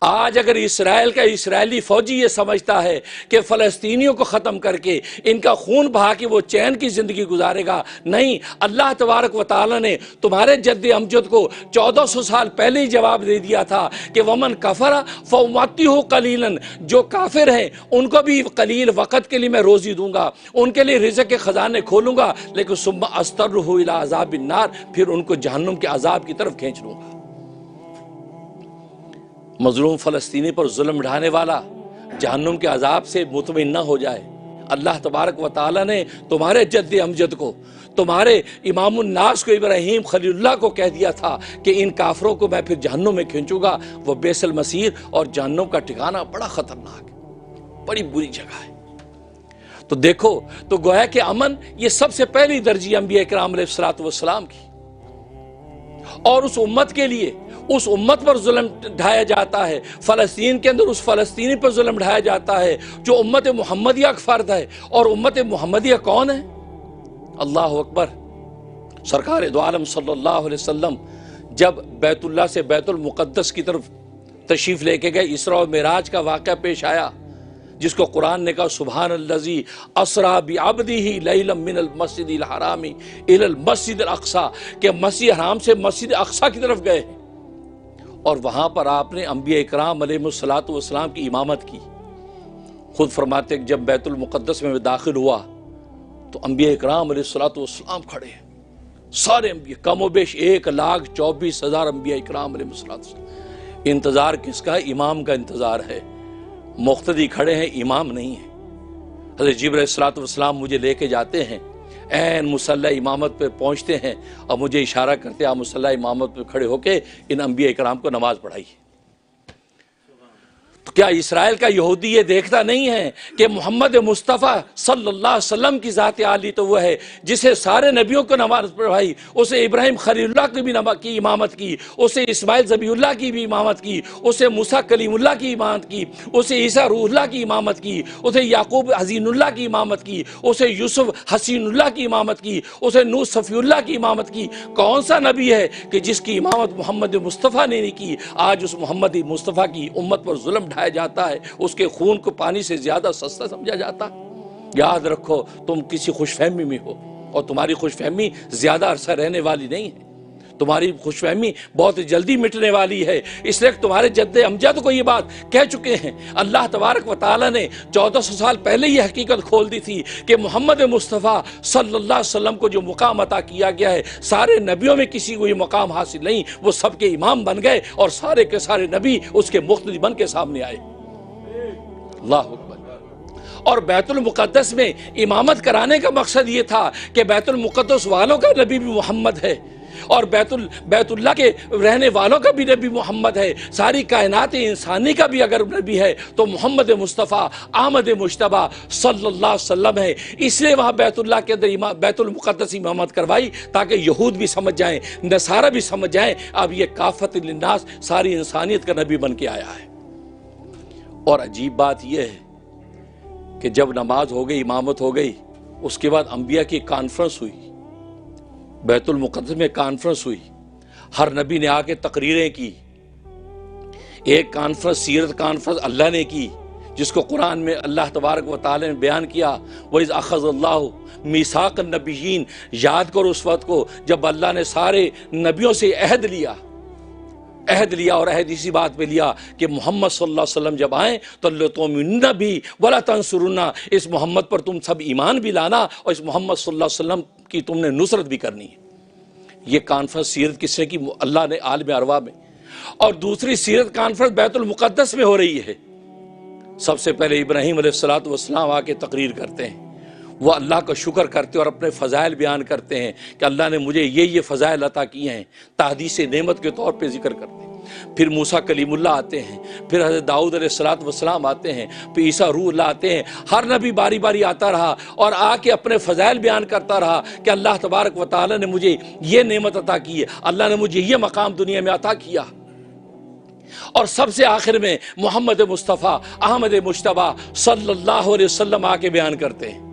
آج اگر اسرائیل کا اسرائیلی فوجی یہ سمجھتا ہے کہ فلسطینیوں کو ختم کر کے ان کا خون بہا کے وہ چین کی زندگی گزارے گا، نہیں، اللہ تبارک و تعالیٰ نے تمہارے جد امجد کو 1400 سال پہلے ہی جواب دے دیا تھا کہ ومن کفر فامتعہ قلیلا، جو کافر ہیں ان کو بھی قلیل وقت کے لیے میں روزی دوں گا، ان کے لیے رزق کے خزانے کھولوں گا، لیکن ثم استرہ الی عذاب النار، پھر ان کو جہنم کے عذاب کی طرف کھینچ لوں گا۔ مظلوم فلسطینی پر ظلم ڈھانے والا جہنم کے عذاب سے مطمئن نہ ہو جائے۔ اللہ تبارک و تعالیٰ نے تمہارے جد امجد کو، تمہارے امام الناس کو، ابراہیم خلیل اللہ کو کہہ دیا تھا کہ ان کافروں کو میں پھر جہنم میں کھینچوں گا۔ وہ بیس المصیر اور جہنم کا ٹھکانہ بڑا خطرناک ہے، بڑی بری جگہ ہے۔ تو دیکھو، تو گویا کہ امن یہ سب سے پہلی ترجیح انبیاء کرام علیہ الصلوۃ والسلام کی، اور اس امت کے لیے، اس امت پر ظلم ڈھایا جاتا ہے، فلسطین کے اندر اس فلسطینی پر ظلم ڈھایا جاتا ہے جو امت محمدیہ کا فرد ہے۔ اور امت محمدیہ کون ہے؟ اللہ اکبر، سرکار دو عالم صلی اللہ علیہ وسلم جب بیت اللہ سے بیت المقدس کی طرف تشریف لے کے گئے، اسراء و معراج کا واقعہ پیش آیا، جس کو قرآن نے کہا سبحان الذی اسریٰ بعبدہ لیلا من المسجد الحرام الی المسجد الاقصی، کہ مسجد حرام سے مسجد اقصی کی طرف گئے، اور وہاں پر آپ نے انبیاء اکرام علیہ الصلوۃ والسلام کی امامت کی۔ خود فرماتے کہ جب بیت المقدس میں داخل ہوا تو انبیاء اکرام علیہ الصلوۃ والسلام کھڑے ہیں، سارے انبیاء، کم و بیش 1,24,000 انبیاء اکرام علیہ الصلوۃ والسلام۔ انتظار کس کا ہے؟ امام کا انتظار ہے۔ مقتدی کھڑے ہیں، امام نہیں ہے۔ حضرت جبرائیل علیہ الصلوۃ والسلام مجھے لے کے جاتے ہیں، عین مصلی امامت پہ پہنچتے ہیں اور مجھے اشارہ کرتے ہیں آپ مصلی امامت پہ کھڑے ہو کے ان انبیاء اکرام کو نماز پڑھائیے۔ تو کیا اسرائیل کا یہودی یہ دیکھتا نہیں ہے کہ محمد مصطفیٰ صلی اللہ علیہ وسلم کی ذات عالی تو وہ ہے جسے سارے نبیوں کو نماز پڑھائی، اسے ابراہیم خلیل اللہ کی بھی کی امامت کی، اسے اسماعیل ذبیح اللہ کی بھی امامت کی، اسے موسیٰ کلیم اللہ کی امامت کی، اسے عیسیٰ روح اللہ کی امامت کی، اسے یعقوب حزین اللہ کی امامت کی، اسے یوسف حسین اللہ کی امامت کی، اسے نوح صفی اللہ کی امامت کی۔ کون سا نبی ہے کہ جس کی امامت محمد مصطفیٰ نے نہیں کی؟ آج اس محمد مصطفیٰ کی امت پر ظلم ڈھایا جاتا ہے، اس کے خون کو پانی سے زیادہ سستا سمجھا جاتا ہے۔ یاد رکھو، تم کسی خوش فہمی میں ہو، اور تمہاری خوش فہمی زیادہ عرصہ رہنے والی نہیں ہے، تمہاری خوش فہمی بہت جلدی مٹنے والی ہے۔ اس لیے تمہارے جد امجد کو یہ بات کہہ چکے ہیں۔ اللہ تبارک و تعالیٰ نے 1400 سال پہلے یہ حقیقت کھول دی تھی کہ محمد مصطفیٰ صلی اللہ علیہ وسلم کو جو مقام عطا کیا گیا ہے، سارے نبیوں میں کسی کو یہ مقام حاصل نہیں، وہ سب کے امام بن گئے اور سارے کے سارے نبی اس کے مقتدی بن کے سامنے آئے۔ اللہ اکبر۔ اور بیت المقدس میں امامت کرانے کا مقصد یہ تھا کہ بیت المقدس والوں کا نبی بھی محمد ہے، اور بیت اللہ کے رہنے والوں کا بھی نبی محمد ہے، ساری کائنات انسانی کا بھی اگر نبی ہے تو محمد مصطفیٰ احمد مجتبیٰ صلی اللہ علیہ وسلم ہے۔ اس لیے وہاں بیت اللہ کے اندر بیت المقدس امامت کروائی تاکہ یہود بھی سمجھ جائیں، نصارہ بھی سمجھ جائیں، اب یہ کافت للناس، ساری انسانیت کا نبی بن کے آیا ہے۔ اور عجیب بات یہ ہے کہ جب نماز ہو گئی، امامت ہو گئی، اس کے بعد انبیاء کی کانفرنس ہوئی، بیت المقدس میں کانفرنس ہوئی، ہر نبی نے آ کے تقریریں کی۔ ایک کانفرنس سیرت کانفرنس اللہ نے کی، جس کو قرآن میں اللہ تبارک و تعالی نے بیان کیا، وَإِذْ أَخَذَ اللَّهُ مِيثَاقَ النَّبِيِّينَ۔ یاد کرو اس وقت کو جب اللہ نے سارے نبیوں سے عہد لیا، اور عہد اسی بات پہ لیا کہ محمد صلی اللہ علیہ وسلم جب آئیں تو لَتُؤْمِنُنَّ بِهِ وَلَا تَنْصُرُنَّ، اس محمد پر تم سب ایمان بھی لانا اور اس محمد صلی اللہ علیہ وسلم کی تم نے نصرت بھی کرنی ہے۔ یہ کانفرنس سیرت کس نے کی؟ اللہ نے عالم ارواح میں۔ اور دوسری سیرت کانفرنس بیت المقدس میں ہو رہی ہے۔ سب سے پہلے ابراہیم علیہ الصلوۃ والسلام آ کے تقریر کرتے ہیں، وہ اللہ کا شکر کرتے اور اپنے فضائل بیان کرتے ہیں کہ اللہ نے مجھے یہ فضائل عطا کیے ہیں، تحدیث نعمت کے طور پہ ذکر کرتے ہیں۔ پھر موسیٰ کلیم اللہ آتے ہیں، پھر حضرت داؤد علیہ الصلوۃ والسلام آتے ہیں، پھر عیسیٰ روح اللہ آتے ہیں۔ ہر نبی باری باری آتا رہا اور آ کے اپنے فضائل بیان کرتا رہا کہ اللہ تبارک و تعالیٰ نے مجھے یہ نعمت عطا کی ہے، اللہ نے مجھے یہ مقام دنیا میں عطا کیا۔ اور سب سے آخر میں محمد مصطفیٰ احمد مجتبیٰ صلی اللہ علیہ وسلم آ کے بیان کرتے ہیں۔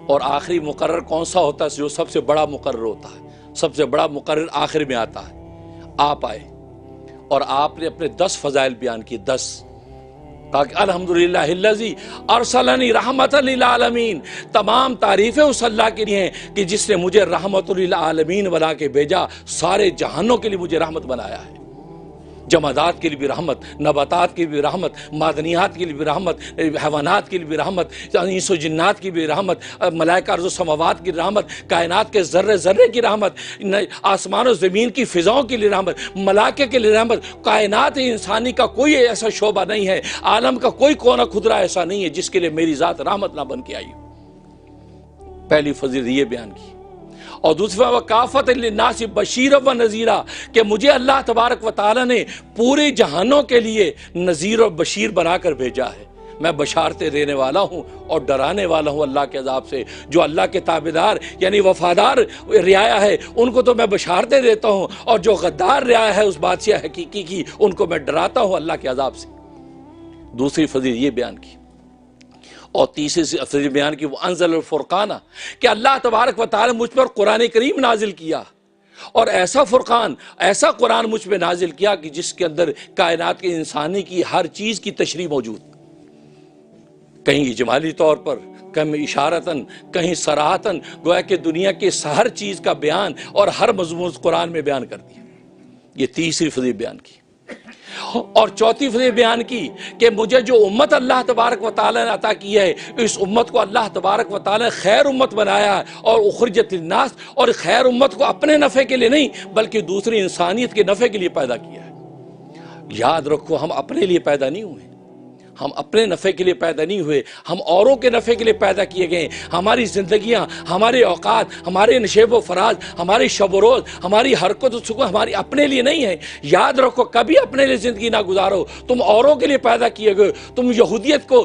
اور آخری مقرر کون سا ہوتا ہے؟ جو سب سے بڑا مقرر ہوتا ہے، سب سے بڑا مقرر آخر میں آتا ہے۔ آپ آئے اور آپ نے اپنے 10 فضائل بیان کی، 10، کہا کہ الحمدللہ الذی ارسلنی رحمۃ للعالمین، تمام تعریفیں اس اللہ کے لیے ہیں کہ جس نے مجھے رحمت للعالمین بنا کے بھیجا، سارے جہانوں کے لیے مجھے رحمت بنایا ہے، جمادات کے لیے بھی رحمت، نباتات کے لیے بھی رحمت، معدنیات کے لیے بھی رحمت، حیوانات کے لیے بھی رحمت، انس و جنات کی بھی رحمت، ملائکہ ارض و سماوات کی رحمت، کائنات کے ذرے ذرے کی رحمت، آسمان و زمین کی فضاؤں کے لیے رحمت، ملائکہ کے لیے رحمت، کائنات انسانی کا کوئی ایسا شعبہ نہیں ہے، عالم کا کوئی کونا خدرہ ایسا نہیں ہے جس کے لیے میری ذات رحمت نہ بن کے آئی ہو۔ پہلی فضیلت یہ بیان کی، اور دوسری وکافت للناس بشیرا و نذیرا، کہ مجھے اللہ تبارک و تعالی نے پورے جہانوں کے لیے نذیر اور بشیر بنا کر بھیجا ہے، میں بشارتیں دینے والا ہوں اور ڈرانے والا ہوں اللہ کے عذاب سے۔ جو اللہ کے تابعدار یعنی وفادار رعایا ہے ان کو تو میں بشارتیں دیتا ہوں، اور جو غدار رعایا ہے اس بادشاہ حقیقی کی ان کو میں ڈراتا ہوں اللہ کے عذاب سے۔ دوسری فضیلت یہ بیان کی، اور تیسری فضیلت بیان کی وہ انزل الفرقان، کہ اللہ تبارک و تعالی مجھ پر قرآن کریم نازل کیا، اور ایسا فرقان، ایسا قرآن مجھ پہ نازل کیا کہ جس کے اندر کائنات کے انسانی کی ہر چیز کی تشریح موجود، کہیں اجمالی طور پر، کہیں اشارتاً، کہیں صراحتاً، گویا کہ دنیا کے ہر چیز کا بیان اور ہر مضمون قرآن میں بیان کر دیا۔ یہ تیسری فضیلت بیان کی، اور چوتھی فضیلت بیان کی کہ مجھے جو امت اللہ تبارک و تعالی نے عطا کی ہے، اس امت کو اللہ تبارک و تعالی نے خیر امت بنایا ہے، اور اخرجت للناس، اور خیر امت کو اپنے نفع کے لیے نہیں بلکہ دوسری انسانیت کے نفع کے لیے پیدا کیا ہے۔ یاد رکھو، ہم اپنے لیے پیدا نہیں ہوئے، ہم اپنے نفع کے لیے پیدا نہیں ہوئے، ہم اوروں کے نفع کے لیے پیدا کیے گئے۔ ہماری زندگیاں، ہمارے اوقات، ہمارے نشیب و فراز، ہماری شب و روز، ہماری حرکت و سکون ہماری اپنے لیے نہیں ہے۔ یاد رکھو، کبھی اپنے لیے زندگی نہ گزارو، تم اوروں کے لیے پیدا کیے گئے ہو، تم یہودیت کو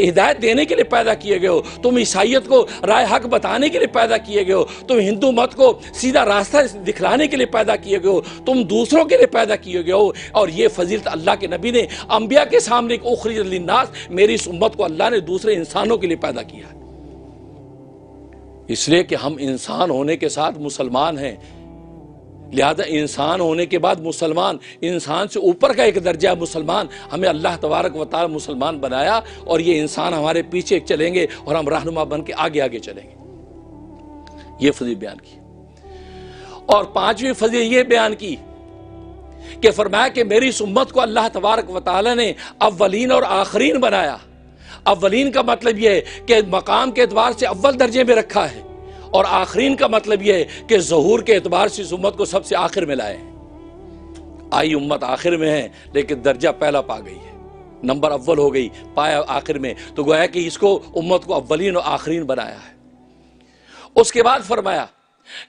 ہدایت دینے کے لیے پیدا کیے گئے ہو، تم عیسائیت کو رائے حق بتانے کے لیے پیدا کیے گئے ہو، تم ہندو مت کو سیدھا راستہ دکھلانے کے لیے پیدا کیے گئے ہو، تم دوسروں کے لیے پیدا کیے گئے ہو۔ اور یہ فضیلت اللہ کے نبی نے انبیاء کے سامنے اخرجت للناس، میری اس امت کو اللہ نے دوسرے انسانوں کے لیے پیدا کیا ہے، اس لیے کہ ہم انسان ہونے کے ساتھ مسلمان ہیں، لہذا انسان ہونے کے بعد مسلمان، انسان سے اوپر کا ایک درجہ مسلمان، ہمیں اللہ تبارک و تعالی مسلمان بنایا، اور یہ انسان ہمارے پیچھے چلیں گے اور ہم رہنما بن کے آگے آگے چلیں گے۔ یہ فضیلت بیان کی، اور پانچویں فضیلت یہ بیان کی کہ فرمایا کہ میری اس امت کو اللہ تبارک و تعالی نے اولین اور آخرین بنایا۔ اولین کا مطلب یہ ہے کہ مقام کے اعتبار سے اول درجے میں رکھا ہے، اور آخرین کا مطلب یہ ہے کہ ظہور کے اعتبار سے اس امت کو سب سے آخر میں لائے۔ آئی امت آخر میں ہے لیکن درجہ پہلا پا گئی ہے، نمبر اول ہو گئی، پایا آخر میں، تو گویا کہ اس کو امت کو اولین اور آخرین بنایا ہے۔ اس کے بعد فرمایا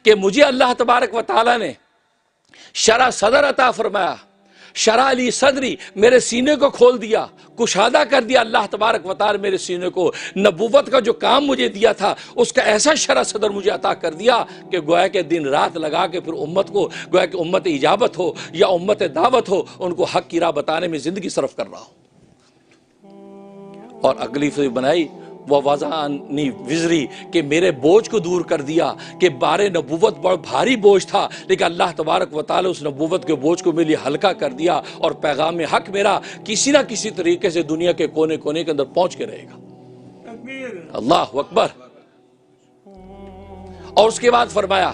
کہ مجھے اللہ تبارک و تعالی نے شرح صدر عطا فرمایا، شرح علی صدری، میرے سینے کو کھول دیا، کشادہ کر دیا اللہ تبارک و تعالی میرے سینے کو، نبوت کا جو کام مجھے دیا تھا اس کا ایسا شرح صدر مجھے عطا کر دیا کہ گویا کہ دن رات لگا کے پھر امت کو، گویا کہ امت اجابت ہو یا امت دعوت ہو، ان کو حق کی راہ بتانے میں زندگی صرف کر رہا ہوں۔ اور اگلی فضیلت بنائی وَوَضَعَنِّي وِزْرِي، کہ میرے بوجھ کو دور کر دیا، کہ بار نبوت بڑا بھاری بوجھ تھا لیکن اللہ تبارک و تعالی اس نبوت کے بوجھ کو میرے لیے ہلکا کر دیا، اور پیغام حق میرا کسی نہ کسی طریقے سے دنیا کے کونے کونے کے اندر پہنچ کے رہے گا۔ اللہ اکبر۔ اور اس کے بعد فرمایا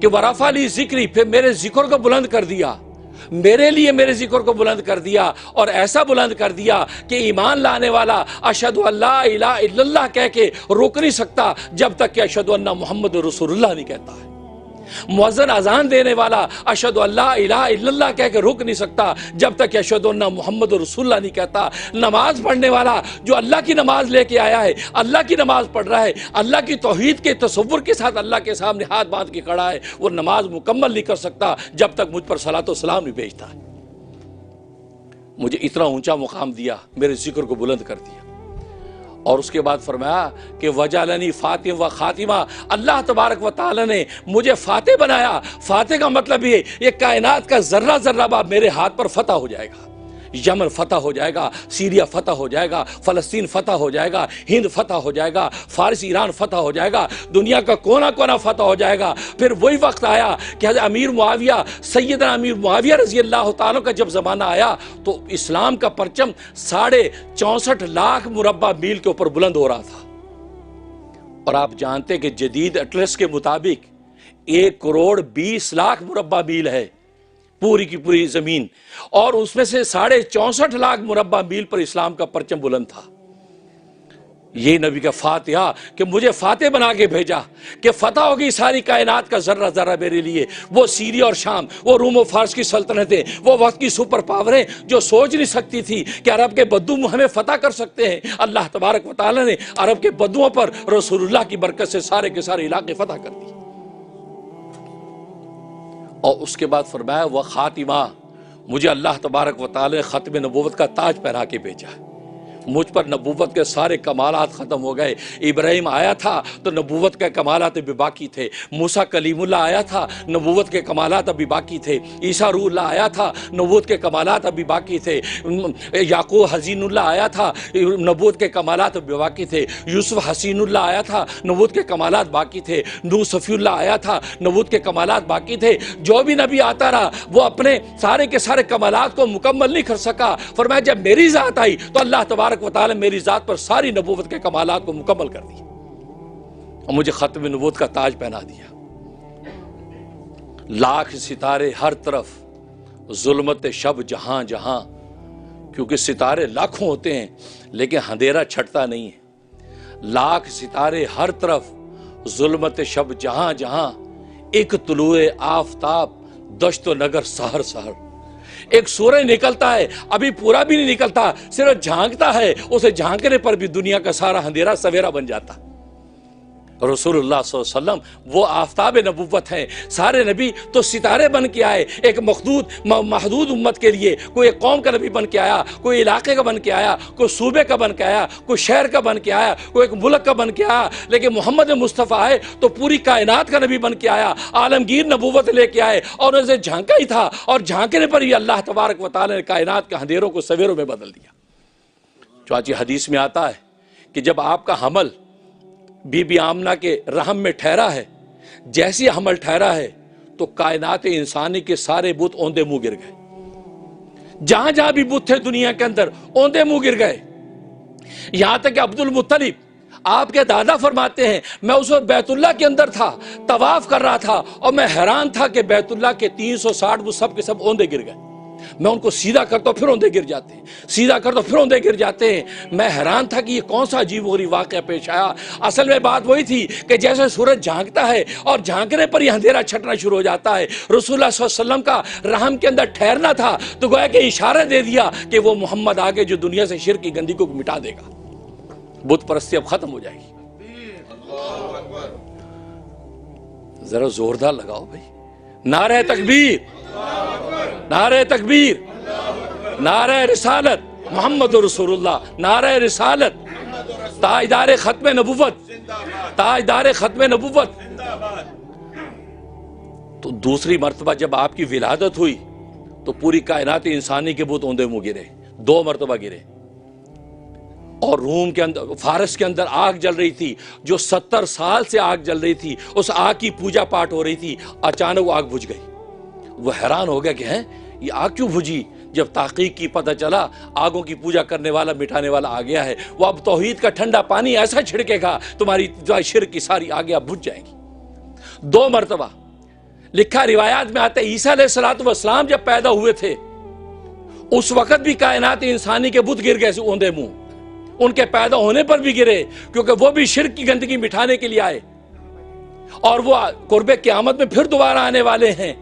کہ وَرَفَعَ لِي ذِکْرِي، پھر میرے ذکر کو بلند کر دیا، میرے لیے میرے ذکر کو بلند کر دیا، اور ایسا بلند کر دیا کہ ایمان لانے والا اشہدو ان لا الہ الا اللہ کہہ کے رک نہیں سکتا جب تک کہ اشہدو ان محمد رسول اللہ نہیں کہتا ہے۔ مؤذن اذان دینے والا اشہدو ان لا الہ الا اللہ کہہ کے رک نہیں سکتا جب تک کہ اشہدو ان محمد رسول اللہ نہیں کہتا۔ نماز پڑھنے والا جو اللہ کی نماز لے کے آیا ہے، اللہ کی نماز پڑھ رہا ہے، اللہ کی توحید کے تصور کے ساتھ اللہ کے سامنے ہاتھ باندھ کے کھڑا ہے، وہ نماز مکمل نہیں کر سکتا جب تک مجھ پر صلاۃ و سلام نہیں بھیجتا ہے۔ مجھے اتنا اونچا مقام دیا، میرے ذکر کو بلند کر دیا۔ اور اس کے بعد فرمایا کہ وجعلنی فاتح و خاتمہ، اللہ تبارک و تعالی نے مجھے فاتح بنایا۔ فاتح کا مطلب یہ کائنات کا ذرہ ذرہ میرے ہاتھ پر فتح ہو جائے گا، یمن فتح ہو جائے گا، سیریا فتح ہو جائے گا، فلسطین فتح ہو جائے گا، ہند فتح ہو جائے گا، فارس ایران فتح ہو جائے گا، دنیا کا کونا کونا فتح ہو جائے گا۔ پھر وہی وقت آیا کہ حضرت امیر معاویہ، سیدنا امیر معاویہ رضی اللہ تعالیٰ کا جب زمانہ آیا تو اسلام کا پرچم 64.5 لاکھ مربع میل کے اوپر بلند ہو رہا تھا۔ اور آپ جانتے کہ جدید اٹلس کے مطابق 1,20,00,000 مربع میل ہے پوری کی پوری زمین، اور اس میں سے 64.5 لاکھ مربع میل پر اسلام کا پرچم بلند تھا۔ یہ نبی کا فاتحہ کہ مجھے فاتح بنا کے بھیجا کہ فتح ہوگی ساری کائنات کا ذرہ ذرہ میرے لیے۔ وہ سیریا اور شام، وہ روم و فارس کی سلطنتیں، وہ وقت کی سپر پاوریں جو سوچ نہیں سکتی تھی کہ عرب کے بدو ہمیں فتح کر سکتے ہیں، اللہ تبارک و تعالیٰ نے عرب کے بدوؤں پر رسول اللہ کی برکت سے سارے کے سارے علاقے فتح کر دیے۔ اور اس کے بعد فرمایا وہ خاتمہ، مجھے اللہ تبارک و تعالیٰ نے ختم نبوت کا تاج پہنا کے بھیجا۔ مجھ پر نبوت کے سارے کمالات ختم ہو گئے۔ ابراہیم آیا تھا تو نبوت کے کمالات ابھی باقی تھے، موسیٰ کلیم اللہ آیا تھا، نبوت کے کمالات ابھی باقی تھے، عیسیٰ روح اللہ آیا تھا، نبوت کے کمالات ابھی باقی تھے، یعقوب حزین اللہ آیا تھا، نبوت کے کمالات ابھی باقی تھے، یوسف حسین اللہ آیا تھا، نبوت کے کمالات باقی تھے، نوح صفی اللہ آیا تھا، نبوت کے کمالات باقی تھے۔ جو بھی نبی آتا رہا وہ اپنے سارے کے سارے کمالات کو مکمل نہیں کر سکا۔ فرمایا جب میری ذات آئی تو اللہ تبارک و تعالی میری ذات پر ساری نبوت کے کمالات کو مکمل کر دیا اور مجھے ختم نبوت کا تاج پہنا دیا۔ لاکھ ستارے ہر طرف، ظلمت شب جہاں جہاں، کیونکہ ستارے لاکھوں ہوتے ہیں لیکن اندھیرا چھٹتا نہیں ہے۔ لاکھ ستارے ہر طرف، ظلمت شب جہاں جہاں، ایک طلوع آفتاب دشت و نگر سحر سحر۔ ایک سورج نکلتا ہے، ابھی پورا بھی نہیں نکلتا، صرف جھانکتا ہے، اسے جھانکنے پر بھی دنیا کا سارا اندھیرا سویرا بن جاتا۔ رسول اللہ صلی اللہ علیہ وسلم وہ آفتاب نبوت ہیں۔ سارے نبی تو ستارے بن کے آئے، ایک محدود امت کے لیے۔ کوئی ایک قوم کا نبی بن کے آیا، کوئی علاقے کا بن کے آیا، کوئی صوبے کا بن کے آیا، کوئی شہر کا بن کے آیا، کوئی ایک ملک کا بن کے آیا، لیکن محمد مصطفیٰ آئے تو پوری کائنات کا نبی بن کے آیا، عالمگیر نبوت لے کے آئے، اور اسے جھانکا ہی تھا، اور جھانکنے پر ہی اللہ تبارک و تعالی نے کائنات کے اندھیروں کو سویروں میں بدل دیا۔ چنانچہ حدیث میں آتا ہے کہ جب آپ کا حمل بی بی آمنہ کے رحم میں ٹھہرا ہے، جیسی حمل ٹھہرا ہے تو کائنات انسانی کے سارے بت اوندے منہ گر گئے۔ جہاں جہاں بھی بت تھے دنیا کے اندر اوندے منہ گر گئے۔ یہاں تک کہ عبد المطلب آپ کے دادا فرماتے ہیں میں اس وقت بیت اللہ کے اندر تھا، طواف کر رہا تھا، اور میں حیران تھا کہ بیت اللہ کے 360 بت سب کے سب اوندے گر گئے۔ میں ان کو سیدھا کرتا ہوں پھر اوندے گر جاتے ہیں، سیدھا کرتا ہوں پھر اوندے گر جاتے ہیں۔ میں حیران تھا کہ یہ کون سا عجیب و غریب واقعہ پیش آیا۔ اصل میں بات وہی تھی کہ جیسے سورج جھانکتا ہے اور جھانکنے پر ہی اندھیرا چھٹنا شروع ہو جاتا ہے، رسول اللہ صلی اللہ علیہ وسلم کا رحم کے اندر ٹھہرنا تھا تو گویا کہ اشارہ دے دیا کہ وہ محمد آگے جو دنیا سے شرک کی گندی کو مٹا دے گا، بت پرستی اب ختم ہو جائے گی۔ ذرا زوردار لگاؤ بھائی، نعرہ تکبیر، نعرہ تکبیر، نعرہ رسالت، محمد رسول اللہ، نعرہ رسالت، تاجدار ختم نبوت، تاجدار ختم نبوت۔ تو دوسری مرتبہ جب آپ کی ولادت ہوئی تو پوری کائنات انسانی کے بت اوندے منہ گرے، 2 مرتبہ گرے۔ اور روم کے اندر، فارس کے اندر آگ جل رہی تھی، جو 70 سال سے آگ جل رہی تھی، اس آگ کی پوجا پاٹ ہو رہی تھی، اچانک وہ آگ بجھ گئی۔ وہ حیران ہو گیا کہ یہ آگ کیوں بجھی؟ جب تحقیق کی پتہ چلا آگوں کی پوجا کرنے والا مٹانے والا آ گیا ہے، وہ اب توحید کا ٹھنڈا پانی ایسا چھڑکے گا تمہاری جو شرک کی ساری آگیں اب بجھ جائیں گی۔ 2 مرتبہ لکھا روایات میں آتا ہے عیسیٰ علیہ السلام جب پیدا ہوئے تھے اس وقت بھی کائنات انسانی کے بت گر گئے اوندے منہ، ان کے پیدا ہونے پر بھی گرے، کیونکہ وہ بھی شرک کی گندگی مٹانے کے لیے آئے، اور وہ قرب قیامت میں پھر دوبارہ آنے والے ہیں۔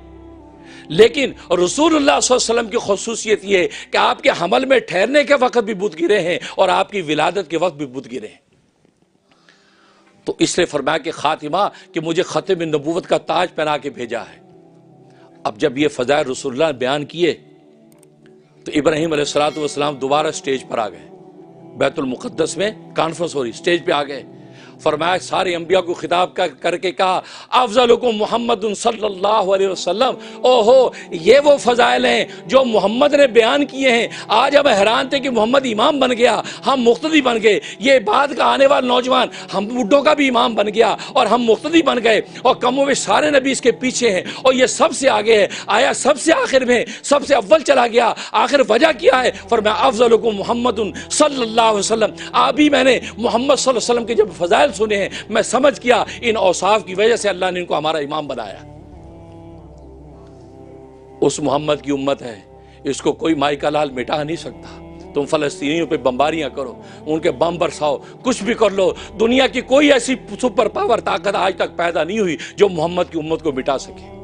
لیکن رسول اللہ صلی اللہ علیہ وسلم کی خصوصیت یہ ہے کہ آپ کے حمل میں ٹھہرنے کے وقت بھی بت گرے ہیں اور آپ کی ولادت کے وقت بھی بت گرے ہیں۔ تو اس لیے فرمایا کہ خاتمہ کہ مجھے ختم نبوت کا تاج پہنا کے بھیجا ہے۔ اب جب یہ فضائل رسول اللہ نے بیان کیے تو ابراہیم علیہ السلام دوبارہ سٹیج پر آ گئے، بیت المقدس میں کانفرنس ہو رہی، سٹیج پہ آ گئے، فرمایا سارے انبیاء کو خطاب کر کے کہا افضلکم محمد صلی اللہ علیہ وسلم، اوہو یہ وہ فضائل ہیں جو محمد نے بیان کیے ہیں۔ آج ہم حیران تھے کہ محمد امام بن گیا، ہم مقتدی بن گئے، یہ بعد کا آنے والا نوجوان ہم بڈھوں کا بھی امام بن گیا اور ہم مقتدی بن گئے، اور کم و بیش سارے نبی اس کے پیچھے ہیں اور یہ سب سے آگے ہے، آیا سب سے آخر میں سب سے اول چلا گیا۔ آخر وجہ کیا ہے؟ فرمایا افضلکم محمد صلی اللہ علیہ وسلم۔ ابھی میں نے محمد صلی اللہ علیہ وسلم کے جب فضائل سنے ہیں میں سمجھ گیا ان اوصاف کی وجہ سے اللہ نے ان کو ہمارا امام بنایا۔ اس محمد کی امت ہے، اس کو کوئی مائی کا لال مٹا نہیں سکتا۔ تم فلسطینیوں پہ بمباریاں کرو، ان کے بم برساؤ، کچھ بھی کر لو، دنیا کی کوئی ایسی سپر پاور طاقت آج تک پیدا نہیں ہوئی جو محمد کی امت کو مٹا سکے۔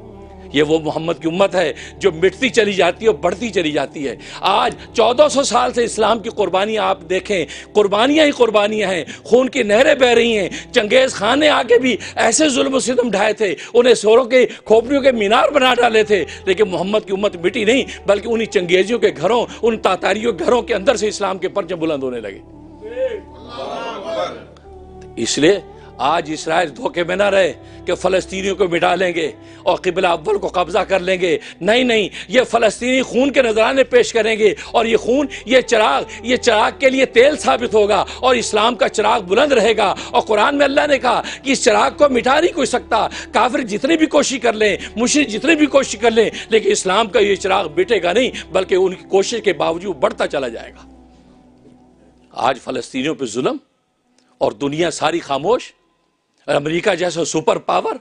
یہ وہ محمد کی امت ہے جو مٹتی چلی جاتی ہے اور بڑھتی چلی جاتی ہے۔ آج 1400 سال سے اسلام کی قربانیاں آپ دیکھیں، قربانیاں ہی قربانیاں ہیں، خون کی نہریں بہہ رہی ہیں۔ چنگیز خان نے آگے بھی ایسے ظلم و ستم ڈھائے تھے، انہیں سوروں کے کھوپڑیوں کے مینار بنا ڈالے تھے، لیکن محمد کی امت مٹی نہیں، بلکہ انہی چنگیزیوں کے گھروں، ان تاتاریوں کے گھروں کے اندر سے اسلام کے پرچم بلند ہونے لگے۔ اس لیے آج اسرائیل دھوکے میں نہ رہے کہ فلسطینیوں کو مٹا لیں گے اور قبلہ اول کو قبضہ کر لیں گے۔ نہیں، یہ فلسطینی خون کے نذرانے پیش کریں گے اور یہ خون، یہ چراغ کے لیے تیل ثابت ہوگا اور اسلام کا چراغ بلند رہے گا۔ اور قرآن میں اللہ نے کہا کہ اس چراغ کو مٹا نہیں کوئی سکتا، کافر جتنی بھی کوشش کر لیں، مشرک جتنی بھی کوشش کر لیں، لیکن اسلام کا یہ چراغ مٹے گا نہیں، بلکہ ان کی کوشش کے باوجود بڑھتا چلا جائے گا۔ آج فلسطینیوں پہ ظلم اور دنیا ساری خاموش، امریکہ جیسا سپر پاور،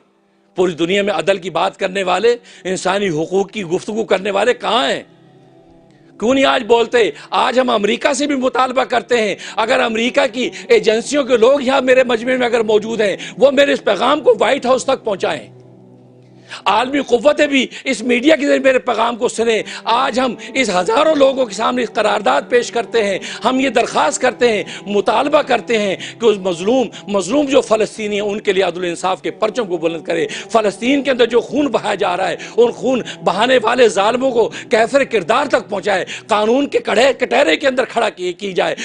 پوری دنیا میں عدل کی بات کرنے والے، انسانی حقوق کی گفتگو کرنے والے کہاں ہیں؟ کیوں نہیں آج بولتے؟ آج ہم امریکہ سے بھی مطالبہ کرتے ہیں، اگر امریکہ کی ایجنسیوں کے لوگ یہاں میرے مجمع میں اگر موجود ہیں، وہ میرے اس پیغام کو وائٹ ہاؤس تک پہنچائیں۔ عالمی قوتیں بھی اس میڈیا کے ذریعے میرے پیغام کو سنیں۔ آج ہم اس ہزاروں لوگوں کے سامنے اس قرارداد پیش کرتے ہیں، ہم یہ درخواست کرتے ہیں، مطالبہ کرتے ہیں کہ اس مظلوم جو فلسطینی ہیں ان کے لیے عدل و انصاف کے پرچم کو بلند کرے۔ فلسطین کے اندر جو خون بہایا جا رہا ہے، ان خون بہانے والے ظالموں کو کیفر کردار تک پہنچائے، قانون کے کٹہرے کے اندر کھڑا کی جائے۔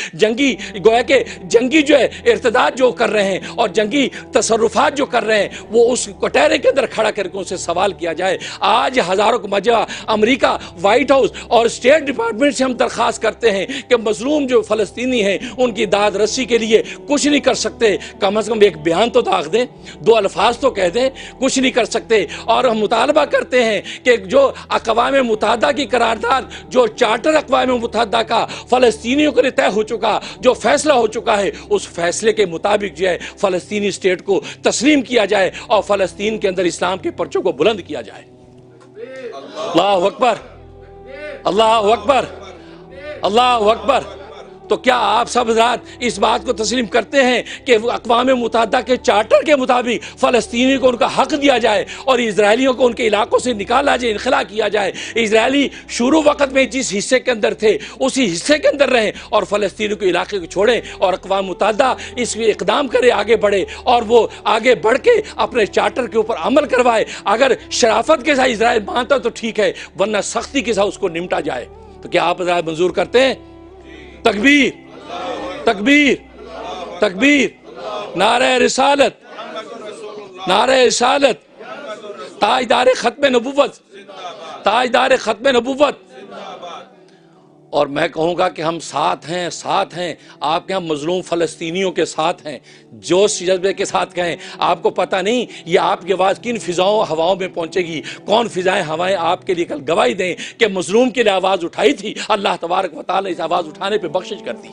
گویا کہ جنگی جو ہے ارتداد جو کر رہے ہیں اور جنگی تصرفات جو کر رہے ہیں، وہ اس کٹہرے کے اندر کھڑا کر کے ان سے سوال کیا جائے۔ آج ہزاروں کو مجمع امریکہ، وائٹ ہاؤس اور اسٹیٹ ڈپارٹمنٹ سے ہم درخواست کرتے ہیں کہ مظلوم جو فلسطینی ہیں ان کی داد رسی کے لیے کچھ نہیں کر سکتے، کم از کم ایک بیان تو داغ دیں، دو الفاظ تو کہہ دیں، کچھ نہیں کر سکتے۔ اور ہم مطالبہ کرتے ہیں کہ جو اقوام متحدہ کی قرارداد، جو چارٹر اقوام متحدہ کا فلسطینیوں کے لیے طے ہو چکا، جو فیصلہ ہو چکا ہے، اس فیصلے کے مطابق جو ہے فلسطینی اسٹیٹ کو تسلیم کیا جائے اور فلسطین کے اندر اسلام کے پرچوں کو بلند کیا جائے۔ اللہ اکبر، اللہ اکبر، اللہ اکبر۔ تو کیا آپ سب حضرات اس بات کو تسلیم کرتے ہیں کہ اقوام متحدہ کے چارٹر کے مطابق فلسطینی کو ان کا حق دیا جائے اور اسرائیلیوں کو ان کے علاقوں سے نکالا جائے، انخلا کیا جائے؟ اسرائیلی شروع وقت میں جس حصے کے اندر تھے اسی حصے کے اندر رہیں اور فلسطینیوں کے علاقے کو چھوڑیں، اور اقوام متحدہ اس پہ اقدام کرے، آگے بڑھے اور وہ آگے بڑھ کے اپنے چارٹر کے اوپر عمل کروائے۔ اگر شرافت کے ساتھ اسرائیل مانتا تو ٹھیک ہے، ورنہ سختی کے ساتھ اس کو نمٹا جائے۔ تو کیا آپ حضرات منظور کرتے ہیں؟ تکبیر، تکبیر، تکبیر، نعرہ رسالت، نعرہ رسالت، تاجدار ختم نبوت، تاجدار ختم نبوت۔ اور میں کہوں گا کہ ہم ساتھ ہیں، ساتھ ہیں، آپ کے ہم مظلوم فلسطینیوں کے ساتھ ہیں، جوش جذبے کے ساتھ کہیں۔ آپ کو پتہ نہیں یہ آپ کی آواز کن فضاؤں ہواؤں میں پہنچے گی، کون فضائیں ہوائیں آپ کے لیے کل گواہی دیں کہ مظلوم کے لیے آواز اٹھائی تھی، اللہ تبارک و تعالیٰ اس آواز اٹھانے پہ بخشش کر دی۔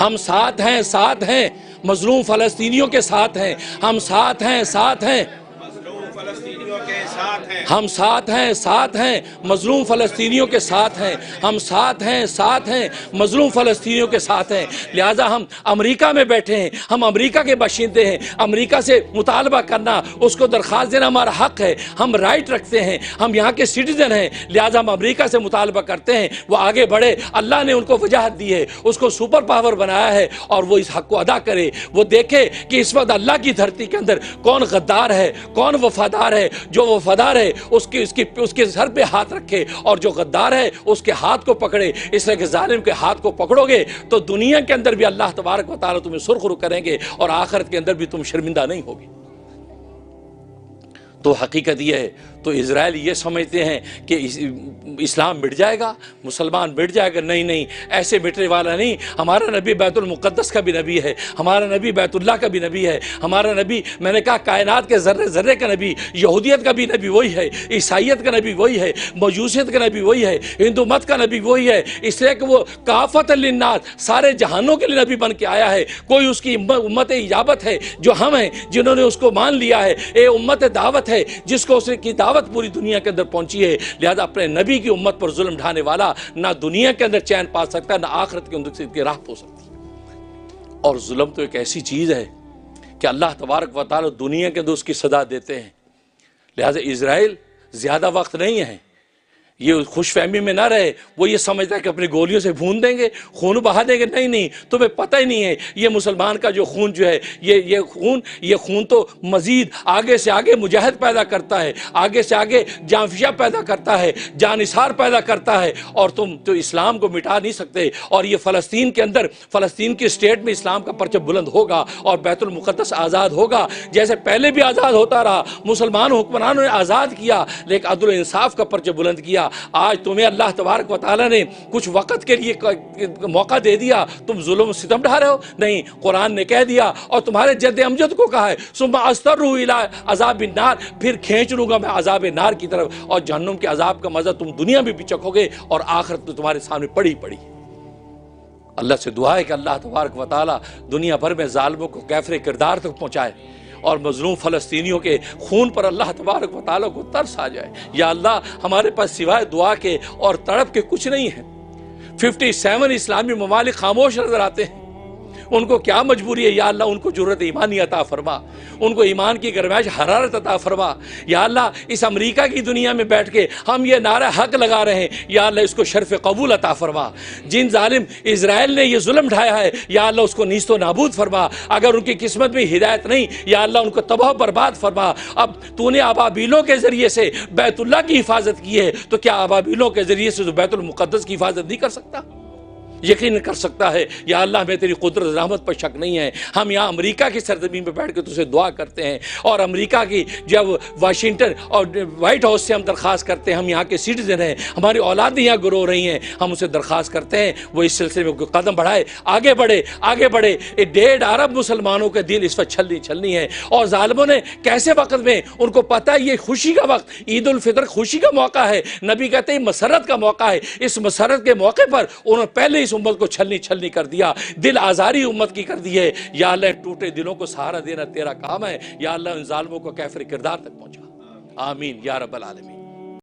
ہم ساتھ ہیں، ساتھ ہیں، مظلوم فلسطینیوں کے ساتھ ہیں، ہم ساتھ ہیں، ساتھ ہیں، ہم ساتھ ہیں، ساتھ ہیں، مظلوم فلسطینیوں کے ساتھ ہیں، ہم ساتھ ہیں، ساتھ ہیں، مظلوم فلسطینیوں کے ساتھ ہیں۔ لہٰذا ہم امریکہ میں بیٹھے ہیں، ہم امریکہ کے باشندے ہیں، امریکہ سے مطالبہ کرنا، اس کو درخواست دینا ہمارا حق ہے، ہم رائٹ رکھتے ہیں، ہم یہاں کے سٹیزن ہیں، لہٰذا ہم امریکہ سے مطالبہ کرتے ہیں وہ آگے بڑھے۔ اللہ نے ان کو وجاہت دی ہے، اس کو سپر پاور بنایا ہے، اور وہ اس حق کو ادا کرے۔ وہ دیکھے کہ اس وقت اللہ کی دھرتی کے اندر کون غدار ہے، کون وفادار ہے، جو وفادار ہے اس کے سر پہ ہاتھ رکھے، اور جو غدار ہے اس کے ہاتھ کو پکڑے، اس لیے کہ ظالم کے ہاتھ کو پکڑو گے تو دنیا کے اندر بھی اللہ تبارک و تعالیٰ تمہیں سرخرو کریں گے، اور آخرت کے اندر بھی تم شرمندہ نہیں ہوگے۔ تو حقیقت یہ ہے، تو اسرائیل یہ سمجھتے ہیں کہ اسلام مٹ جائے گا، مسلمان مٹ جائے گا۔ نہیں نہیں، ایسے مٹنے والا نہیں۔ ہمارا نبی بیت المقدس کا بھی نبی ہے، ہمارا نبی بیت اللہ کا بھی نبی ہے، ہمارا نبی، میں نے کہا کائنات کے ذرے ذرے کا نبی، یہودیت کا بھی نبی وہی ہے، عیسائیت کا نبی وہی ہے، مجوسیت کا نبی وہی ہے، ہندو مت کا نبی وہی ہے، اس لیے کہ وہ کافۃ للناس، سارے جہانوں کے لیے نبی بن کے آیا ہے۔ کوئی اس کی امت اجابت ہے جو ہم ہیں، جنہوں نے اس کو مان لیا ہے، اے امت دعوت ہے جس کو اس کی دعوت پوری دنیا کے اندر پہنچی ہے۔ لہذا اپنے نبی کی امت پر ظلم ڈھانے والا نہ دنیا کے اندر چین پا سکتا ہے، نہ آخرت کے اندر سے کی راہ پو سکتی ہے۔ اور ظلم تو ایک ایسی چیز ہے کہ اللہ تبارک و تعالی دنیا کے اندر اس کی سزا دیتے ہیں۔ لہذا اسرائیل زیادہ وقت نہیں ہے، یہ خوش فہمی میں نہ رہے، وہ یہ سمجھتا ہے کہ اپنی گولیوں سے بھون دیں گے، خون بہا دیں گے۔ نہیں نہیں، تمہیں پتہ ہی نہیں ہے یہ مسلمان کا جو خون جو ہے، یہ خون تو مزید آگے سے آگے مجاہد پیدا کرتا ہے، آگے سے آگے جانفشا پیدا کرتا ہے، جانثار پیدا کرتا ہے، اور تم تو اسلام کو مٹا نہیں سکتے۔ اور یہ فلسطین کے اندر، فلسطین کی اسٹیٹ میں اسلام کا پرچم بلند ہوگا، اور بیت المقدس آزاد ہوگا، جیسے پہلے بھی آزاد ہوتا رہا۔ مسلمان حکمرانوں نے آزاد کیا، لیکن عدل و انصاف کا پرچم بلند کیا۔ آج تمہیں اللہ تبارک و تعالیٰ نے کچھ وقت کے لیے موقع دے دیا، تم ظلم و ستم ڈھا رہے ہو؟ نہیں، قرآن نے کہہ دیا، اور تمہارے جد امجد کو کہا ہے ثم استروا الی عذاب النار، پھر کھینچ لوں گا میں عذاب نار کی طرف، اور جہنم کے عذاب کا مزہ تم دنیا میں بھی چکھو گے، اور آخرت تو تمہارے سامنے پڑی پڑی۔ اللہ سے دعا ہے کہ اللہ تبارک و تعالیٰ دنیا بھر میں ظالموں کو کیفر کردار تک پہنچائے، اور مظلوم فلسطینیوں کے خون پر اللہ تبارک و تعالیٰ کو ترس آ جائے۔ یا اللہ، ہمارے پاس سوائے دعا کے اور تڑپ کے کچھ نہیں ہے۔ 57 اسلامی ممالک خاموش نظر آتے ہیں، ان کو کیا مجبوری ہے؟ یا اللہ ان کو جرأت ایمانی عطا فرما، ان کو ایمان کی گرمائش حرارت عطا فرما۔ یا اللہ اس امریکہ کی دنیا میں بیٹھ کے ہم یہ نعرہ حق لگا رہے ہیں، یا اللہ اس کو شرف قبول عطا فرما۔ جن ظالم اسرائیل نے یہ ظلم ڈھایا ہے، یا اللہ اس کو نیست و نابود فرما۔ اگر ان کی قسمت میں ہدایت نہیں، یا اللہ ان کو تباہ برباد فرما۔ اب تو نے ابابیلوں کے ذریعے سے بیت اللہ کی حفاظت کی ہے، تو کیا ابابیلوں کے ذریعے سے بیت المقدس کی حفاظت نہیں کر سکتا؟ یقین کر سکتا ہے۔ یا اللہ ہمیں تیری قدرت رحمت پر شک نہیں ہے۔ ہم یہاں امریکہ کی سرزمین پہ بیٹھ کے تجھے دعا کرتے ہیں، اور امریکہ کی جب واشنگٹن اور وائٹ ہاؤس سے ہم درخواست کرتے ہیں، ہم یہاں کے سٹیزن ہیں، ہماری اولادیں یہاں گرو رہی ہیں، ہم اسے درخواست کرتے ہیں وہ اس سلسلے میں قدم بڑھائے، آگے بڑھے، آگے بڑھے۔ 1.5 ارب مسلمانوں کے دل اس وقت چھلنی ہے، اور ظالموں نے کیسے وقت میں، ان کو پتہ ہے یہ خوشی کا وقت، عید الفطر خوشی کا موقع ہے، نبی کہتے ہیں مسرت کا موقع ہے، اس مسرت کے موقع پر انہوں نے پہلے اس امت کو چھلنی کر دیا، دل آزاری امت کی کر دی ہے۔ یا اللہ ٹوٹے دلوں کو سہارا دینا تیرا کام ہے، یا اللہ ان ظالموں کو کیفر کردار تک پہنچا۔ آمین یا رب العالمین۔